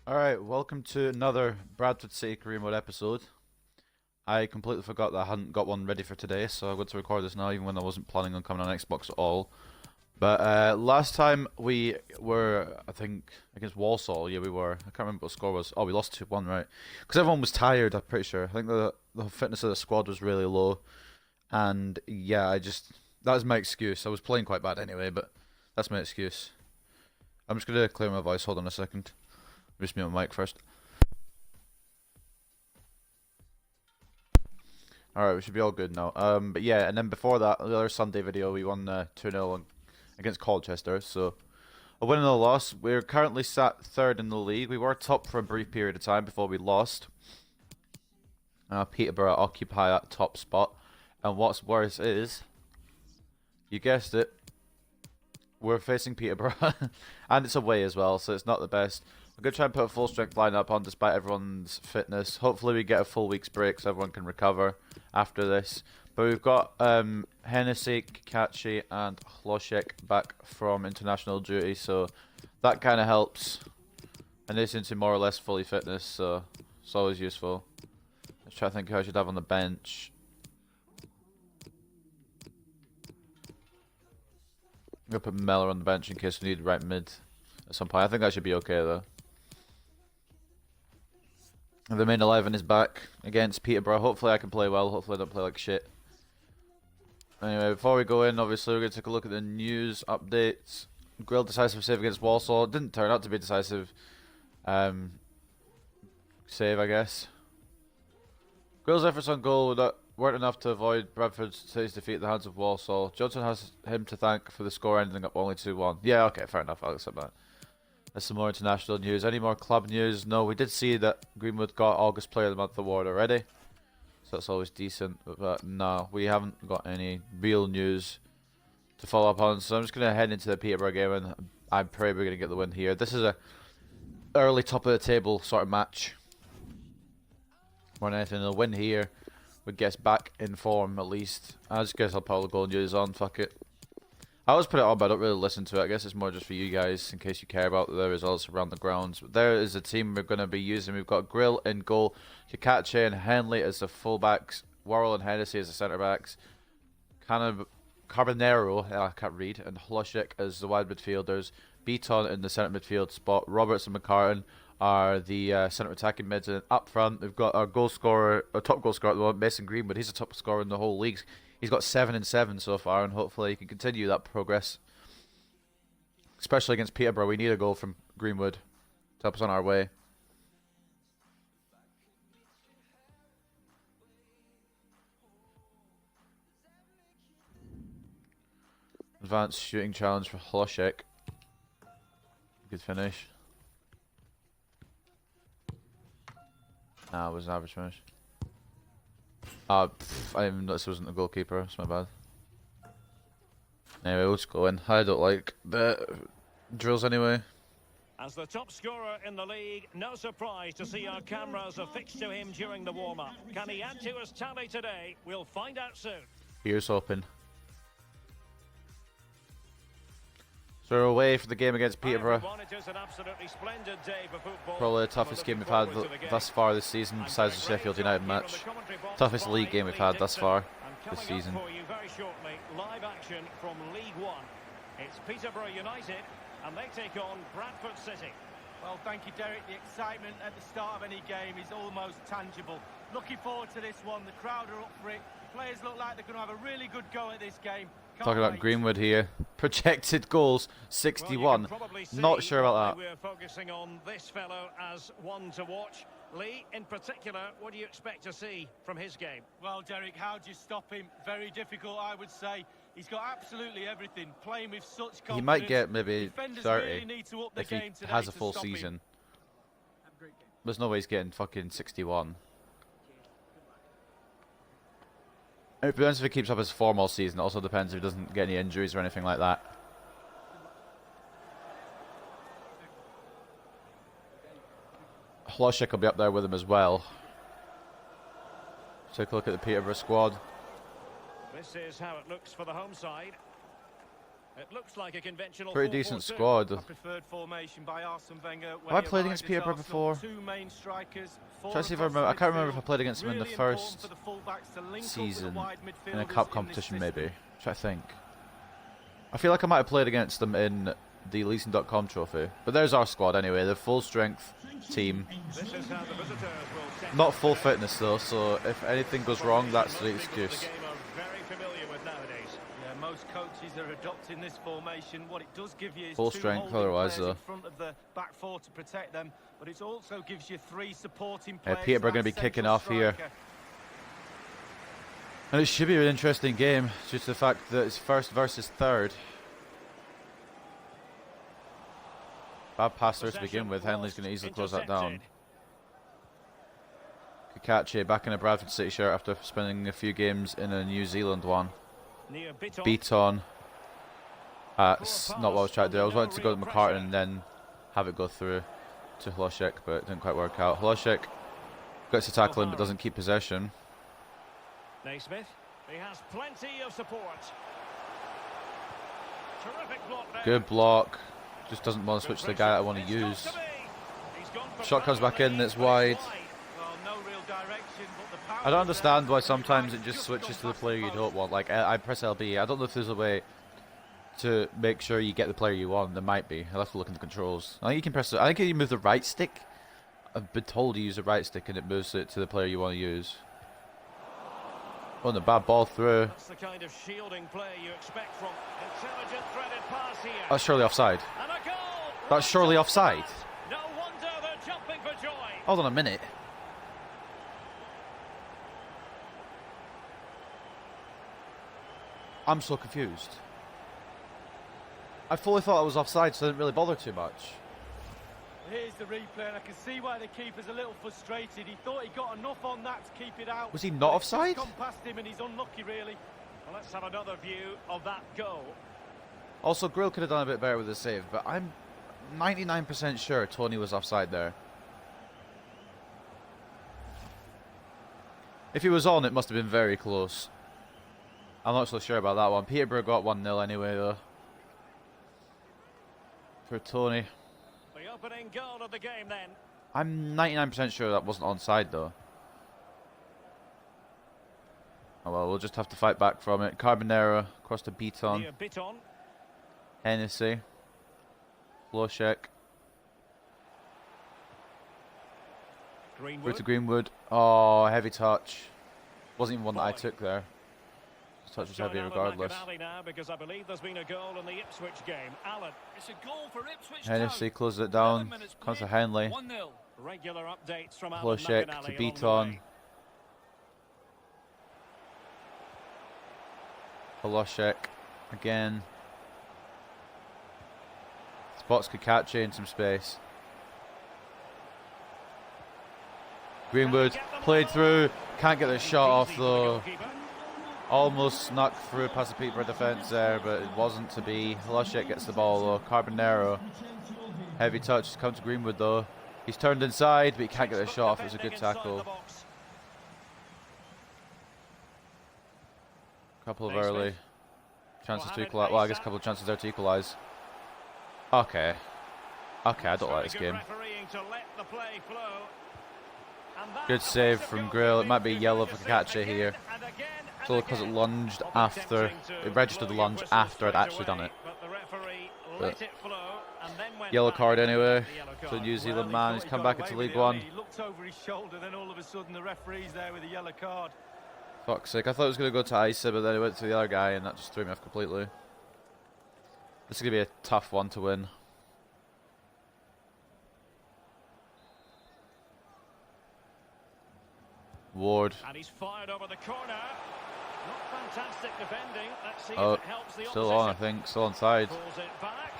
Alright, welcome to another Bradford City Career Mode episode. I completely forgot that I hadn't got one ready for today, so I'm going to record this now, even when I wasn't planning on coming on Xbox at all. But last time we were, I think, against Walsall. Yeah, we were. I can't remember what the score was. Oh, we lost 2-1, right? Because everyone was tired, I'm pretty sure. I think the fitness of the squad was really low. And yeah, that was my excuse. I was playing quite bad anyway, but that's my excuse. I'm just going to clear my voice. Hold on a second. Just mute my mic first. Alright, we should be all good now. But yeah, and then before that, the other Sunday video, we won 2-0 against Colchester. So, a win and a loss. We're currently sat third in the league. We were top for a brief period of time before we lost. Peterborough occupy that top spot. And what's worse is, you guessed it, we're facing Peterborough. And it's away as well, so it's not the best. I'm going to try and put a full strength lineup on despite everyone's fitness. Hopefully we get a full week's break so everyone can recover after this. But we've got Hennessy, Kachi and Hloshek back from international duty, so that kind of helps. And they seem to be more or less fully fitness, so it's always useful. Let's try to think who I should have on the bench. I'm going to put Mellor on the bench in case we need right mid at some point. I think that should be okay though. The main 11 is back against Peterborough. Hopefully I can play well. Hopefully I don't play like shit. Anyway, before we go in, obviously we're going to take a look at the news updates. Grill decisive save against Walsall. It didn't turn out to be decisive save, I guess. Grill's efforts on goal weren't enough to avoid Bradford City's defeat at the hands of Walsall. Johnson has him to thank for the score ending up only 2-1. Yeah, okay, fair enough. I'll accept that. There's some more international news. Any more club news? No, we did see that Greenwood got August Player of the Month award already. So that's always decent. But no, we haven't got any real news to follow up on. So I'm just going to head into the Peterborough game and I'm probably going to get the win here. This is a early top of the table sort of match. More than anything, a win here would get us back in form at least. I just guess I'll put all the goal news on. Fuck it. I always put it on, but I don't really listen to it. I guess it's more just for you guys, in case you care about the results around the grounds. But there is a team we're going to be using. We've got Grill in goal, Kikache and Henley as the fullbacks, Worrell and Hennessy as the centre-backs, Carbonero, I can't read, and Hloshek as the wide midfielders, Beaton in the centre midfield spot, Roberts and McCartan are the centre attacking mids, and up front we've got our goal scorer, our top goal scorer at the moment, Mason Greenwood. He's the top scorer in the whole league. He's got 7 and 7 so far, and hopefully he can continue that progress. Especially against Peterborough, we need a goal from Greenwood to help us on our way. Advanced shooting challenge for Hloshek. Good finish. It was an average finish. I didn't even notice it wasn't the goalkeeper. That's my bad. Anyway, we'll just go in. I don't like the drills anyway. As the top scorer in the league, no surprise to see our cameras affixed to him during the warm-up. Can he add to his tally today? We'll find out soon. Here's hoping. So we're away for the game against Peterborough. Probably the toughest game we've had thus far this season, besides the Sheffield United match. Toughest league game we've had thus far this season. Live action from League One. It's Peterborough United, and they take on Bradford City. Well, thank you, Derek. The excitement at the start of any game is almost tangible. Looking forward to this one. The crowd are up for it. Players look like they're going to have a really good go at this game. Talking about Greenwood here. Projected goals, 61. Well, not sure about that. We're focusing on this fellow as one to watch. Lee, in particular, what do you expect to see from his game? Well, Derek, how do you stop him? Very difficult, I would say. He's got absolutely everything. Playing with such confidence. He might get maybe Defenders 30 really need to up the if he game today has a to full stop him. season. There's no way he's getting fucking 61. It depends if he keeps up his form all season. It also depends if he doesn't get any injuries or anything like that. Hloshek will be up there with him as well. Take a look at the Peterborough squad. This is how it looks for the home side. It looks like a conventional Pretty decent 4-4-2. squad. A preferred formation by Arsene Wenger. Have I played against Peterborough before? Two main strikers, Try to see if I remember. I can't remember if I played against them in the first season in a cup competition, maybe. Try to think. I feel like I might have played against them in the Leasing.com trophy. But there's our squad anyway, the full strength team. This is how the visitors will set Not full fitness though, so if anything goes wrong, that's the excuse. The game are very familiar with nowadays. Yeah, most coaches are adopting this formation. What it does give you is Full two strength holding otherwise, players though. in front of the back four to protect them, but it also gives you three supporting Yeah, players. Peterborough for going to that be kicking central off here. striker. And it should be an interesting game, due to the fact that it's first versus third. Bad pass there to begin with. Henley's going to easily close that down. Kakachi back in a Bradford City shirt after spending a few games in a New Zealand one. Beaton. That's not what I was trying to do. I was wanting to go to McCartan and then have it go through to Hlošek, but it didn't quite work out. Hlošek gets to tackle him but doesn't keep possession. Naismith, he has plenty of support. Terrific block there. Good block. Just doesn't want to switch to the guy that I want to use. Shot comes back in, it's wide. Well, no real direction, but the power I don't is understand there. why sometimes it just switches to the player you don't want. Like, I press LB. I don't know if there's a way to make sure you get the player you want. There might be. I'll have to look in the controls. I think you can press. I think you move the right stick. I've been told to use the right stick and it moves it to the player you want to use. Oh, and a bad ball through. That's the kind of shielding play you expect from intelligent threaded pass here. That's surely offside. And a goal. That's surely offside. No wonder they're jumping for joy. Hold on a minute. I'm so confused. I fully thought I was offside, so I didn't really bother too much. Here's the replay, and I can see why the keeper's a little frustrated. He thought he got enough on that to keep it out. Was he not But it's just offside? gone past him, and he's unlucky, really. Well, let's have another view of that goal. Also, Grill could have done a bit better with the save, but I'm 99% sure Tony was offside there. If he was on, it must have been very close. I'm not so sure about that one. Peterborough got 1-0 anyway, though. For Tony. The opening goal of the game then. I'm 99% sure that wasn't onside, though. Oh well, we'll just have to fight back from it. Carbonero across to Beaton. Beaton. Hennessy. Hlošek. Through Greenwood. to Greenwood. Oh, heavy touch. Wasn't even one that I took there. His touch was heavy regardless. Now because I believe there's been a goal in the Ipswich game. Allen. It's a goal for Ipswich. Hennessy closes it down. Comes to Henley. 1-0. Regular updates from Alan Hlošek McAnally to along Beaton. the way. Hlošek again. Spots Kakachi in some space. Greenwood played through. Can't get the shot off though. Almost snuck through past the Peterborough defence there, but it wasn't to be. Hlošek gets the ball though. Carbonero. Heavy touch. Come to Greenwood though. He's turned inside, but he can't get the shot off. It was a good tackle. Couple of early chances to equalise. Well, I guess a couple of chances there to equalise. Okay. Okay, I don't like this game. Good save from Grill. It might be yellow for Kakachi here. So because it lunged after, it registered the lunge after I'd actually done it. But yellow card anyway. So New Zealand man, he's come back into League One. He looked over his shoulder, then all of a sudden the referee's there with a yellow card. Fuck's sake, I thought it was going to go to Isa, but then it went to the other guy and that just threw me off completely. This is going to be a tough one to win. Ward. And he's fired over the corner. Not fantastic defending. Let's see Oh, if it helps the still on, I opposition. think. Still onside. Pulls it back.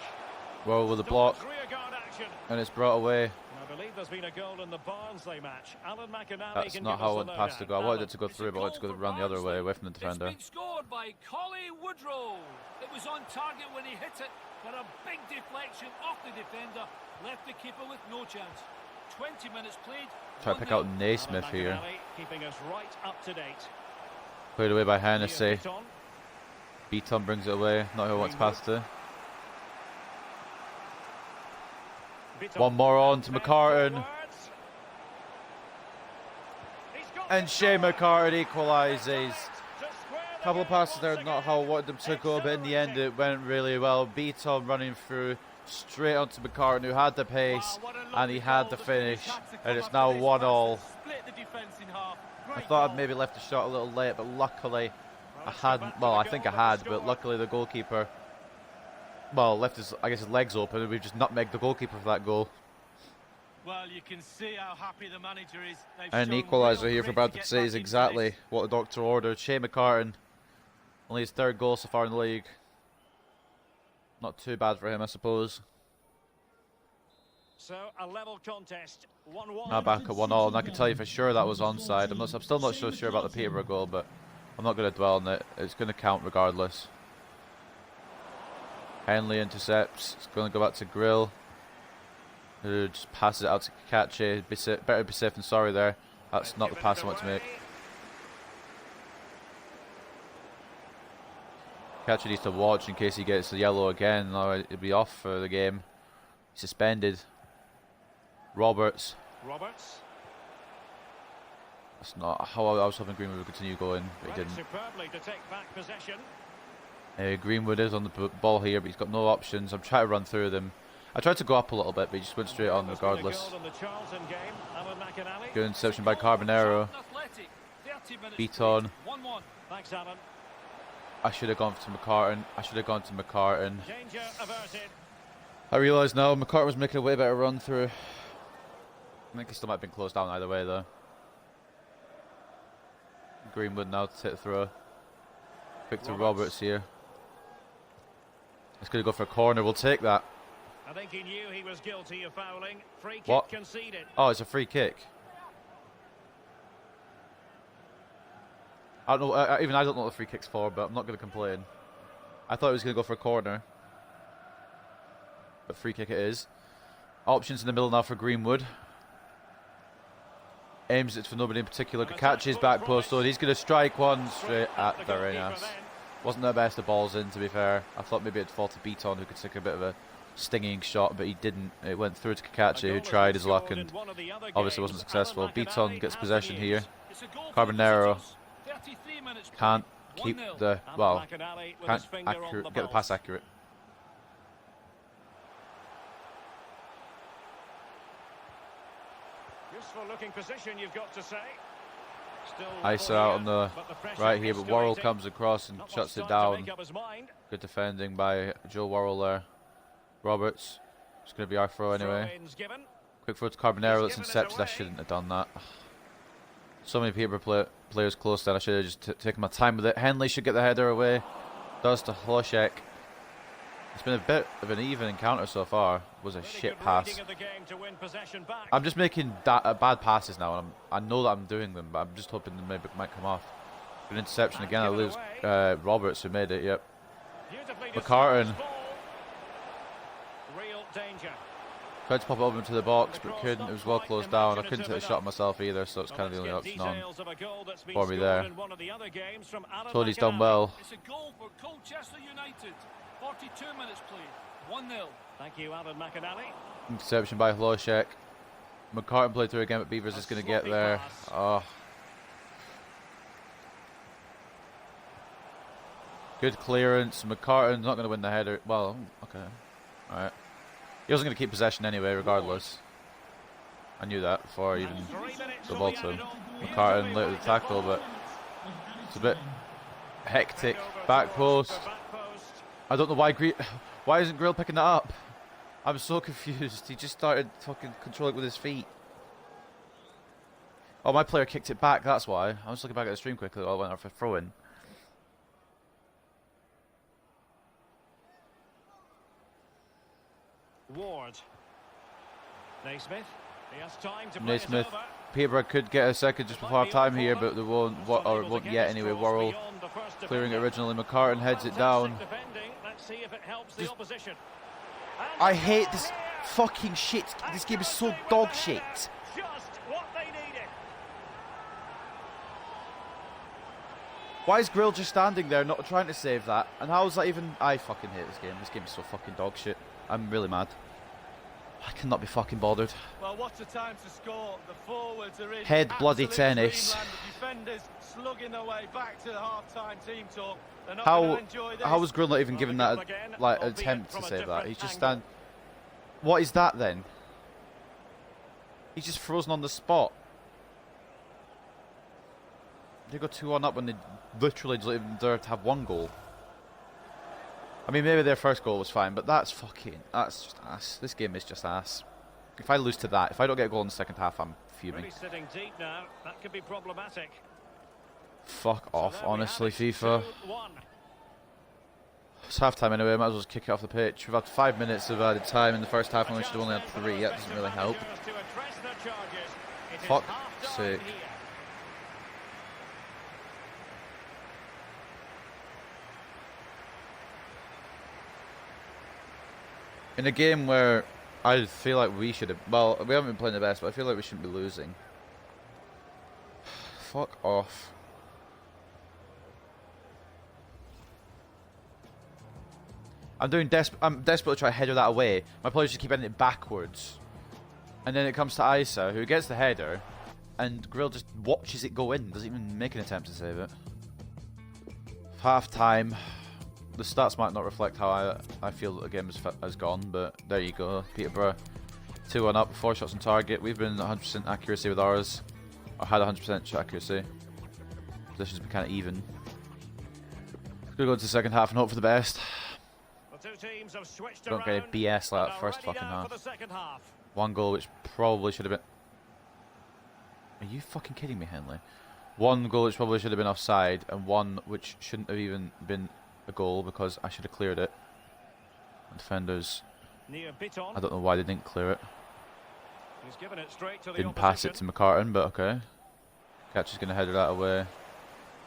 Well, with the block, Rearguard action. and it's brought away. And I believe there's been a goal in the Barnsley match. Alan McAnally That's can not give us how I the went past the lowdown. goal. I wanted it Alan. to go through, but I wanted to go run the other way, away from the defender. It's been scored by Collie Woodrow. It was on target when he hit it, but a big deflection off the defender left the keeper with no chance. 20 minutes played. Try to pick out 1-0. Naismith Alan here. McAnally keeping us right up to date. Played away by Hennessy. Beaton. Beaton brings it away. Not who wants past it. One more on to McCartan. And Shea McCartan equalises. A couple of passes there, not how I wanted them to go, but in the end it went really well. Beaton running through straight onto McCartan, who had the pace and he had the finish, and it's now 1-1. I thought I'd maybe left the shot a little late, but luckily I hadn't. Well, I think I had, but luckily the goalkeeper, well, left his, I guess, his legs open, and we've just nutmegged the goalkeeper for that goal. Well, you can see how happy the manager is. And an equaliser here for Bradford City is exactly what the doctor ordered. Shea McCartan, only his 3rd goal so far in the league. Not too bad for him, I suppose. So a level contest, 1-1. Now back at 1-1, and I can tell you for sure that was onside. I'm still not so sure about the Peterborough goal, but I'm not going to dwell on it. It's going to count regardless. Henley intercepts. It's going to go back to Grill, who just passes it out to Kakachi. Better be safe than sorry there. That's not the pass I want to make. Kakachi needs to watch in case he gets the yellow again, or he'll be off for the game. Suspended. Roberts. That's not how I was hoping Greenwood would continue going, but he didn't. Superbly to take back possession. Greenwood is on the ball here, but he's got no options. I'm trying to run through them. I tried to go up a little bit, but he just went straight on regardless. Good interception by Carbonero. Beaton. Thanks, Alan. I should have gone to McCartan. I realise now McCartan was making a way better run through. I think he still might have been closed down either way though. Greenwood now to take the throw. Quick to Roberts here. It's going to go for a corner. We'll take that. I think he knew he was guilty of fouling. Free kick What? conceded. Oh, it's a free kick. I don't know. Even I don't know what the free kick's for, but I'm not going to complain. I thought he was going to go for a corner, but free kick it is. Options in the middle now for Greenwood. Aims it for nobody in particular. Catches back post, so he's going to strike one straight at Darinas. Wasn't the best of balls in, to be fair. I thought maybe it'd fall to Beaton, who could take a bit of a stinging shot, but he didn't. It went through to Kakachi, who tried his luck and obviously wasn't successful. Beaton gets possession here. Carbonero can't keep the, well, can't get the pass accurate. Useful looking position, you've got to say. Ice out on the right here, but Worrell comes across and shuts it down. Good defending by Joe Worrell there. Roberts, it's going to be our throw anyway. Quick throw to Carbonero, that's intercepted. I shouldn't have done that. So many Peterborough players close down. I should have just taken my time with it. Henley should get the header away. Does to Hlošek. It's been a bit of an even encounter so far. It was a shit pass. I'm just making bad passes now, and I know that I'm doing them, but I'm just hoping that maybe it might come off. Good interception again. I lose Roberts, who made it. Yep. McCartan tried to pop it over into the box, but couldn't. It was well closed down. I couldn't take a shot myself either, so it's kind of the only option on for me there. Tony's done well. It's a goal for Colchester United. 42 minutes played. 1-0. Thank you, Alan McAnally. Interception by Hlošek. McCartan played through again, but Beavers is going to get there. Oh. Good clearance. McCartan's not going to win the header. Well, okay. Alright. He wasn't going to keep possession anyway, regardless. I knew that before I even the ball to him. McCartan late with the tackle, but it's a bit hectic. Back post. I don't know why isn't Grill picking that up? I'm so confused. He just started fucking controlling it with his feet. Oh, my player kicked it back, that's why. I was looking back at the stream quickly while I went out for throw-in. Ward. Naismith. He has time to Naismith. Peterborough could get a second just before half time here, but they won't yet anyway. Worrell clearing it originally. McCartan heads it down. I hate this fucking shit. This game is so dog shit. Just what they needed. Why is Grill just standing there not trying to save that? And how is that even... I fucking hate this game. This game is so fucking dog shit. I'm really mad. I cannot be fucking bothered. Well, what's the time to score? The forwards are in Head bloody absolute tennis. dreamland. The defenders slugging their way back to the half-time team talk. They're not going to enjoy this. How was Grill not even given that like attempt to save that? He's just stand. What is that then? He's just frozen on the spot. They go 2-1 up when they literally don't even deserve to have one goal. I mean, maybe their first goal was fine, but that's just ass. This game is just ass. If I lose to that, if I don't get a goal in the second half, I'm fuming. Really sitting deep now. That could be problematic. Fuck off, honestly, FIFA. It's half time anyway, might as well just kick it off the pitch. We've had 5 minutes of added time in the first half, and we should have only had 3. That doesn't really help. Fuck's sake. In a game where I feel like we should have... Well, we haven't been playing the best, but I feel like we shouldn't be losing. Fuck off. I'm desperate to try to header that away. My players just keep heading it backwards. And then it comes to Isa, who gets the header, and Grill just watches it go in. Doesn't even make an attempt to save it. Half time. The stats might not reflect how I feel that the game has gone, but there you go. Peterborough 2-1 up, 4 shots on target. We've been 100% accuracy with ours. Or had 100% shot accuracy. Position's been kind of even. Gonna go into the second half and hope for the best. The two teams have switched Don't get a BS like that first fucking half. One goal which probably should have been... Are you fucking kidding me, Henley? One goal which probably should have been offside, and one which shouldn't have even been a goal because I should have cleared it. And defenders... I don't know why they didn't clear it. He's given it straight to the Didn't pass it to McCartan, but okay. Catch is going to header that away.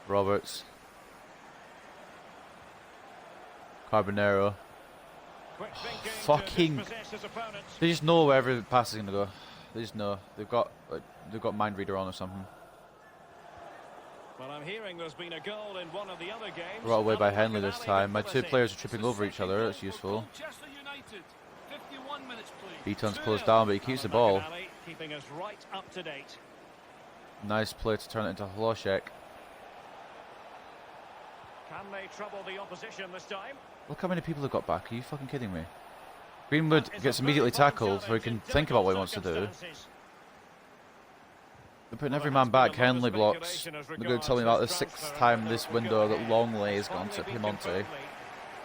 Roberts. Carbonero. Fucking... They just know where every pass is going to go. They just know. They've got mind reader on or something. Well, I'm hearing there's been a goal in one of the other games. Brought away by Henley this time. My two players are tripping over each other. That's useful. Beaton's closed down, but he keeps the ball. Keeping us right up to date. Nice play to turn it into Hlošek. Can they trouble the opposition this time? Look how many people have got back. Are you fucking kidding me? Greenwood gets immediately tackled so he can think about what he wants to do. They're putting every man back. Henley blocks. They're going to tell me about the 6th time this window that Longley has gone to Piemonte.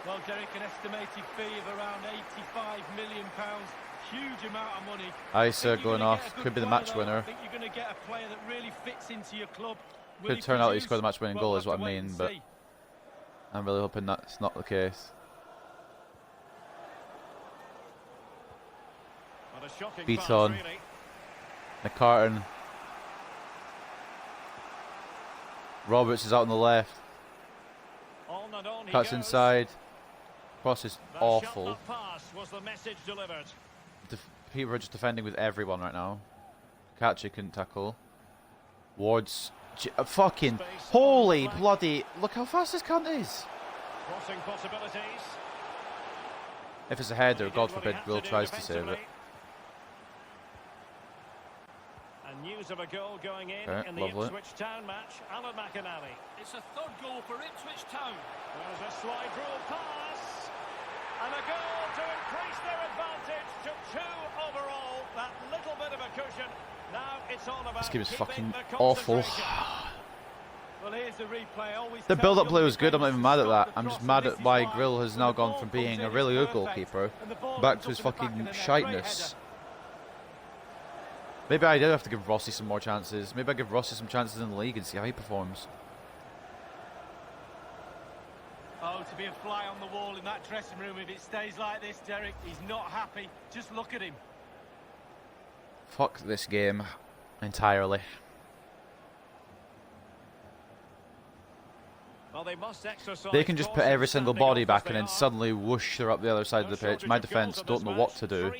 Well, Derek, an estimated fee of around £85 million. Huge amount of money. Isa going off. Could be the match winner. I think you're going to get a player that really fits into your club. Could turn out he scored the match winning goal is what I mean, but I'm really hoping that's not the case. Beaton. McCartan. Roberts is out on the left. Cuts inside. Cross is awful. Peterborough just defending with everyone right now. Catchy couldn't tackle. Ward's fucking holy bloody! Look how fast this cunt is. If it's a header, God forbid, Will tries to save it. News of a goal going in the lovely. Ipswich Town match. Alan McInally. It's a third goal for Ipswich Town. There's a slide rule pass. And a goal to increase their advantage to 2 overall. That little bit of a cushion. Now it's all about this game is fucking the awful. Well, here's the replay. The build-up play was good. I'm not even mad at that. I'm just mad at why Grill has now gone from being a really good goalkeeper back to his fucking shiteness. Maybe I do have to give Rossi some more chances. Maybe I give Rossi some chances in the league and see how he performs. Oh, to be a fly on the wall in that dressing room if it stays like this, Derek. He's not happy. Just look at him. Fuck this game entirely. Well, they can just put every single body back and then suddenly whoosh, they're up the other side of the pitch. My defence don't know what to do.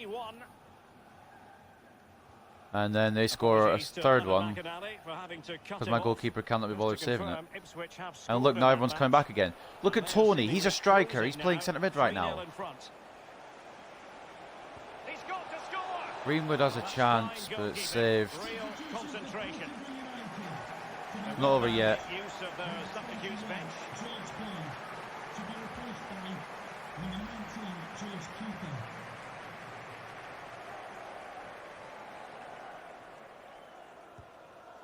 And then they score a third one because my goalkeeper cannot be bothered saving it. And look, now everyone's coming back again. Look at Tony. He's a striker. He's playing centre mid right now. Greenwood has a chance, but it's saved. Not over yet.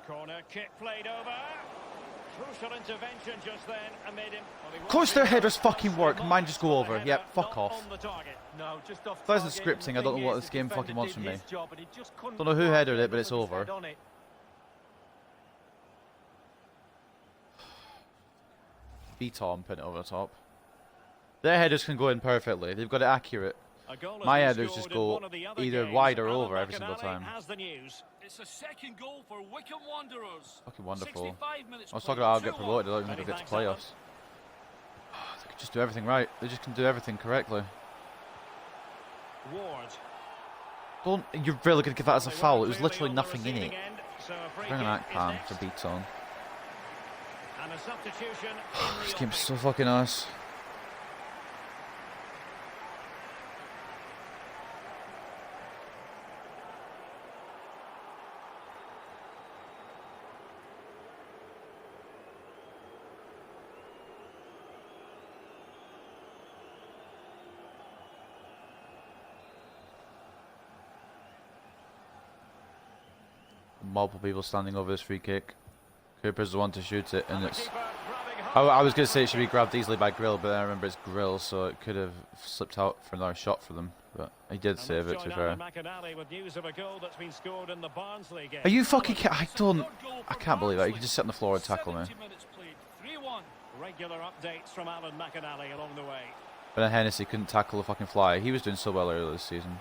Corner kick played over. Crucial intervention just then amid him. Of course their headers fucking work. Mine just go over. Yep, fuck off. No, just off If that isn't scripting, I don't know what this game fucking wants from me. Don't know who headed it, but it's over. Tom putting it over the top. Their headers can go in perfectly. They've got it accurate. My headers just go either wide or over every single time. It's a second goal for Wycombe Wanderers. Fucking wonderful. 65 minutes I was talking about I'll get promoted. I don't even think I'll get to playoffs. They can just do everything right. They just can do everything correctly. Ward. Don't. You're really going to give that as a foul. It was literally nothing in it. Bring an Akpan for Beaton. And a substitution. This game's so fucking nice. Multiple people standing over this free kick. Cooper's the one to shoot it, and it's... I was going to say it should be grabbed easily by Grill, but I remember it's Grill, so it could have slipped out for another shot for them. But he did save it, to be fair. Are you fucking... I can't believe that. You can just sit on the floor and tackle me. Regular updates from Alan McInally along the way. But then Hennessy couldn't tackle the fucking fly. He was doing so well earlier this season.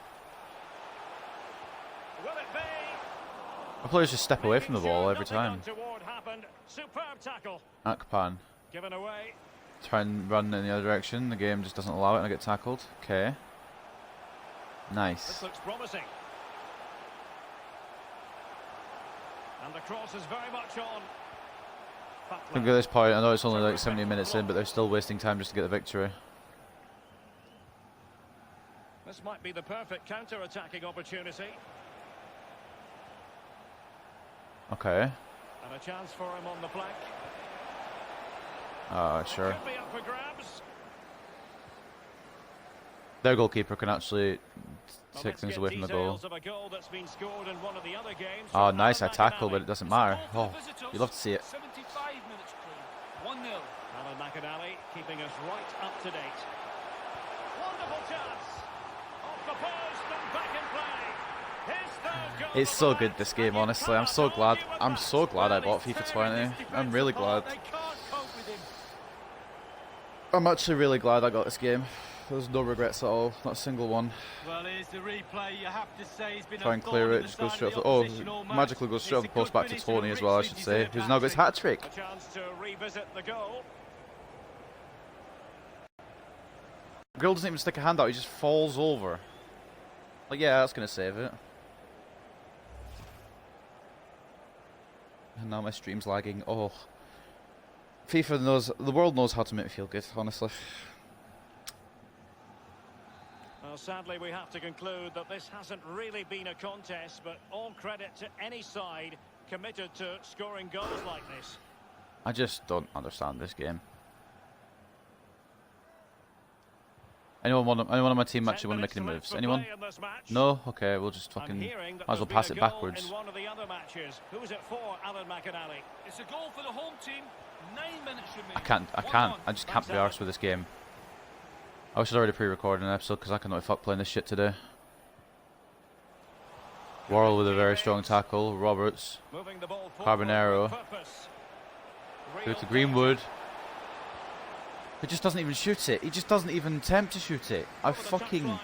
My players just step away from the ball every time. Akpan. Try and run in the other direction. The game just doesn't allow it and I get tackled. Okay. Nice. This looks promising. And the cross is very much on. I think at this point, I know it's only like 70 minutes in, but they're still wasting time just to get the victory. This might be the perfect counter-attacking opportunity. Okay. And a chance for him on the flank. Sure. Could be up for grabs. Their goalkeeper can actually take things away from the goal. Oh, nice, I tackle, but it doesn't matter. Oh, you love to see it. 75 minutes played. 1-0. Alan McInally keeping us right up to date. Wonderful chance. Off the post and back in play. It's so good, this game, honestly. I'm so glad I bought FIFA 20. I'm really glad. I'm actually really glad I got this game. There's no regrets at all, not a single one. Well, here's the replay. You have to say he's been try and clear it, just goes straight off the... Oh, magically goes straight off the post back to Tony as well, I should say, who's now got his hat-trick. A chance to revisit the goal. Grill doesn't even stick a hand out, he just falls over. Like, yeah, that's going to save it. And now my stream's lagging. Oh. FIFA knows... The world knows how to make me feel good, honestly. Well, sadly, we have to conclude that this hasn't really been a contest, but all credit to any side committed to scoring goals like this. I just don't understand this game. Anyone on my team actually want to make any moves? Anyone? No? Okay, we'll just fucking... Might as well pass it backwards. Who's it for, Alan McInally? It's a goal for the home team. 9 minutes remaining. I just can't be arsed with this game. I wish I'd already pre-recorded an episode because I cannot fuck playing this shit today. Worrell with a very strong tackle. Roberts. Carbonero. Go to Greenwood. He just doesn't even shoot it. He just doesn't even attempt to shoot it. I fucking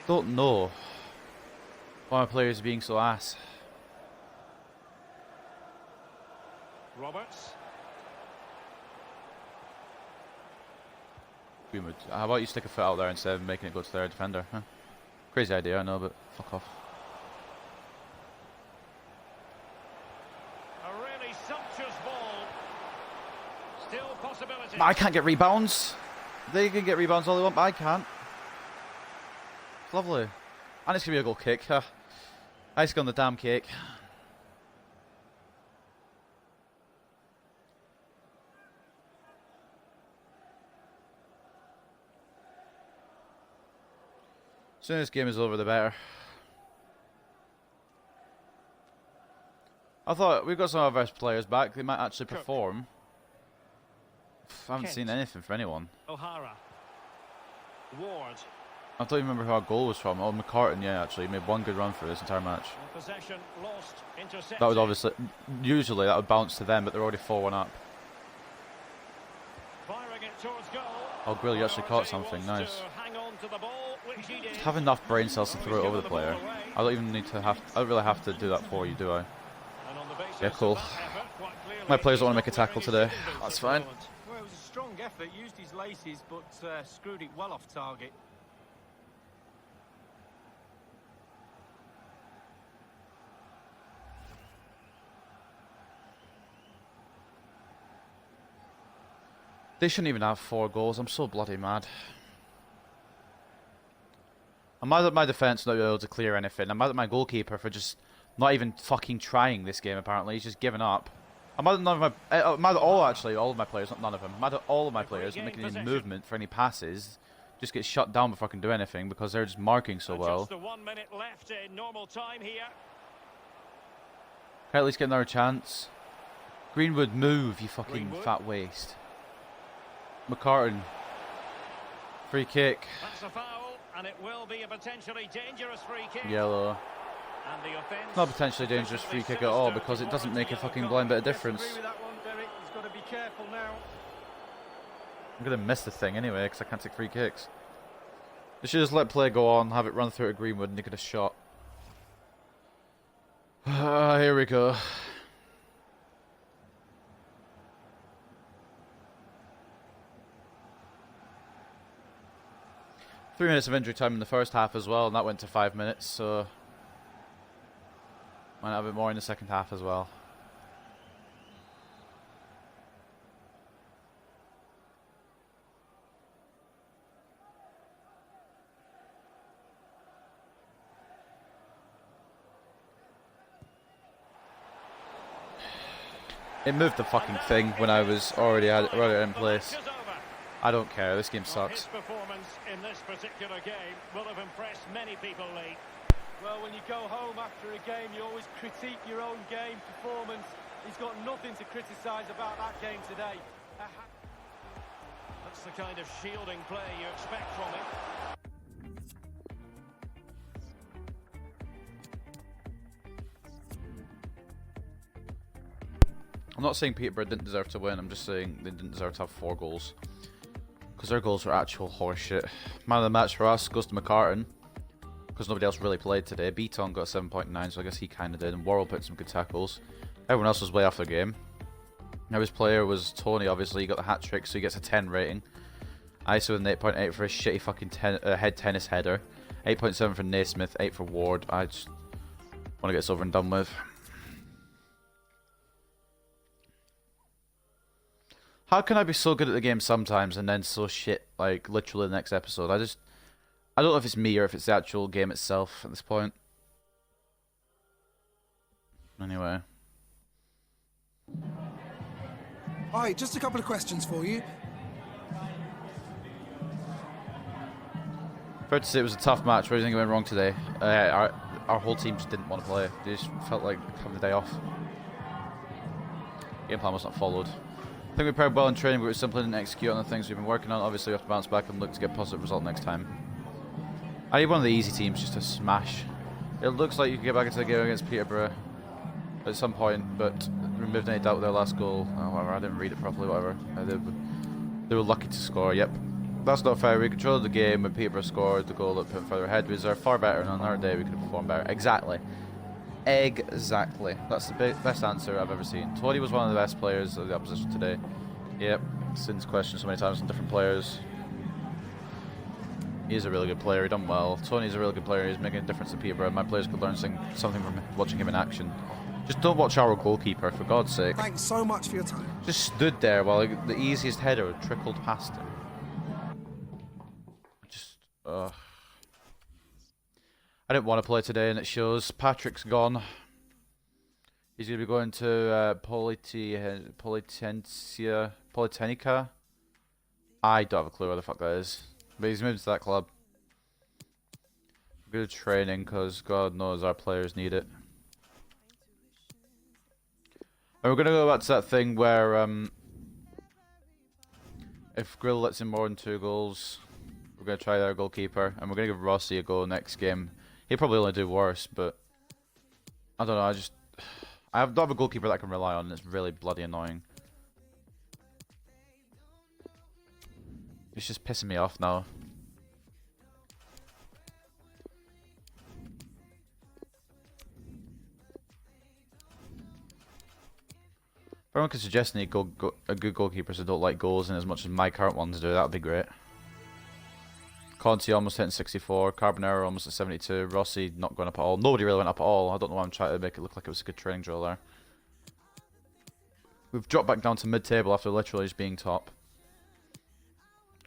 don't know why my players are being so ass. Roberts. Greenwood. How about you stick a foot out there instead of making it go to their defender? Huh? Crazy idea, I know, but fuck off. possibilities. I can't get rebounds. They can get rebounds all they want, but I can't. It's lovely. And it's going to be a goal kick. Icing on the damn cake. As soon as this game is over, the better. I thought we've got some of our best players back. They might actually perform. I haven't seen anything from anyone. O'Hara. Ward. I don't even remember who our goal was from. Oh, McCartan, yeah, actually. He made one good run for this entire match. Possession lost, intercepted. That would obviously, usually that would bounce to them, but they're already 4-1 up. Firing it towards goal. Oh, Grill, you actually caught something. Nice. Hang on to the ball, which he did. Just have enough brain cells to throw it over the player. I don't even need to have, I don't really have to do that for you, do I? Yeah, cool. My players don't want to make a tackle today. That's fine. Well, it was a strong effort, used his laces, but screwed it well off target. They shouldn't even have 4 goals. I'm so bloody mad. I'm mad at my defence not being able to clear anything. I'm mad at my goalkeeper for just not even fucking trying this game, apparently. He's just given up. I'm mad at none of my... I'm mad at all, actually. All of my players, not none of them. I'm mad at all of my players not making any movement for any passes. Just get shut down before I can do anything because they're just marking so well. Just the 1 minute left in normal time here. Okay, at least get another chance. Greenwood, move, you fucking fat waste. McCartan. Free kick. That's a foul, and it will be a potentially dangerous free kick. Yellow. And the offence. Not potentially dangerous free kick at all because it doesn't make a fucking blind bit of difference. Agree with that one, Derek. He's got to be careful now. I'm going to miss the thing anyway because I can't take free kicks. They should just let play go on, have it run through to Greenwood and they get a shot. Here we go. Three minutes of injury time in the first half as well, and that went to 5 minutes, so might have a bit more in the second half as well. It moved the fucking thing when I was already had it in place. I don't care, this game sucks. His performance in this particular game will have impressed many people, Lee. Well, when you go home after a game, you always critique your own game performance. He's got nothing to criticise about that game today. That's the kind of shielding play you expect from him. I'm not saying Peterborough didn't deserve to win, I'm just saying they didn't deserve to have 4 goals. Because their goals were actual horseshit. Man of the match for us goes to McCartan. Because nobody else really played today. Beaton got 7.9, so I guess he kind of did. And Worrell put some good tackles. Everyone else was way off their game. Now his player was Tony, obviously. He got the hat-trick, so he gets a 10 rating. ISO with an 8.8 for a shitty fucking head tennis header. 8.7 for Naismith, 8 for Ward. I just want to get this over and done with. How can I be so good at the game sometimes and then so shit, like, literally the next episode? I don't know if it's me or if it's the actual game itself at this point. Anyway. Hi, just a couple of questions for you. Fair to say it was a tough match. What do you think went wrong today? Our whole team just didn't want to play. They just felt like having the day off. Game plan was not followed. I think we paired well in training, but we simply didn't execute on the things we've been working on. Obviously, we have to bounce back and look to get a positive result next time. I need one of the easy teams just to smash. It looks like you can get back into the game against Peterborough at some point, but removed any doubt with their last goal. Oh, whatever, I didn't read it properly, whatever. They were lucky to score, yep. That's not fair. We controlled the game when Peterborough scored the goal that put them further ahead. We deserve far better, and on our day we could have performed better. Exactly. Exactly. That's the best answer I've ever seen. Tony was one of the best players of the opposition today. Yep. Since questioned so many times on different players. He's a really good player. He done well. Tony's a really good player. He's making a difference to Peterborough. My players could learn something from watching him in action. Just don't watch our goalkeeper, for God's sake. Thanks so much for your time. Just stood there while the easiest header trickled past him. Just, I didn't want to play today, and it shows. Patrick's gone. He's going to be going to Politenica. I don't have a clue where the fuck that is. But he's moved to that club. Good training, because God knows our players need it. And we're going to go back to that thing where if Grill lets in more than 2 goals, we're going to try our goalkeeper. And we're going to give Rossi a go next game. He'll probably only do worse, but I don't know. I don't have a goalkeeper that I can rely on, and it's really bloody annoying. It's just pissing me off now. If anyone could suggest any a good goalkeepers who don't like goals in as much as my current ones do, that would be great. Conte almost hitting 64, Carbonero almost at 72, Rossi not going up at all. Nobody really went up at all. I don't know why I'm trying to make it look like it was a good training drill there. We've dropped back down to mid-table after literally just being top.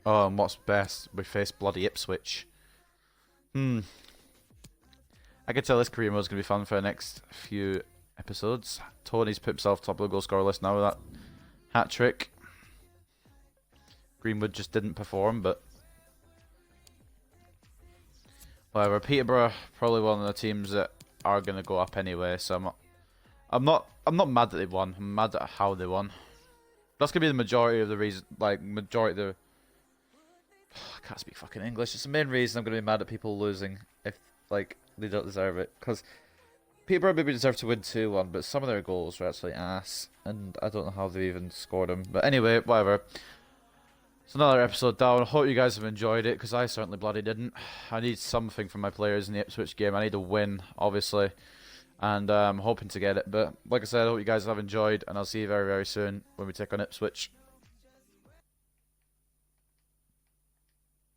Oh, and what's best? We face bloody Ipswich. I could tell this career mode is going to be fun for the next few episodes. Tony's put himself top of the goal scorer list now with that hat-trick. Greenwood just didn't perform, but whatever. Peterborough probably one of the teams that are going to go up anyway, so I'm not mad that they won. I'm mad at how they won. That's going to be the majority of the reason, I can't speak fucking English. It's the main reason I'm going to be mad at people losing if, they don't deserve it. Because Peterborough maybe deserve to win 2-1, but some of their goals were actually ass. And I don't know how they even scored them. But anyway, whatever. It's another episode down. I hope you guys have enjoyed it, because I certainly bloody didn't. I need something from my players in the Ipswich game. I need a win, obviously. And I'm hoping to get it. But like I said, I hope you guys have enjoyed, and I'll see you very, very soon when we take on Ipswich.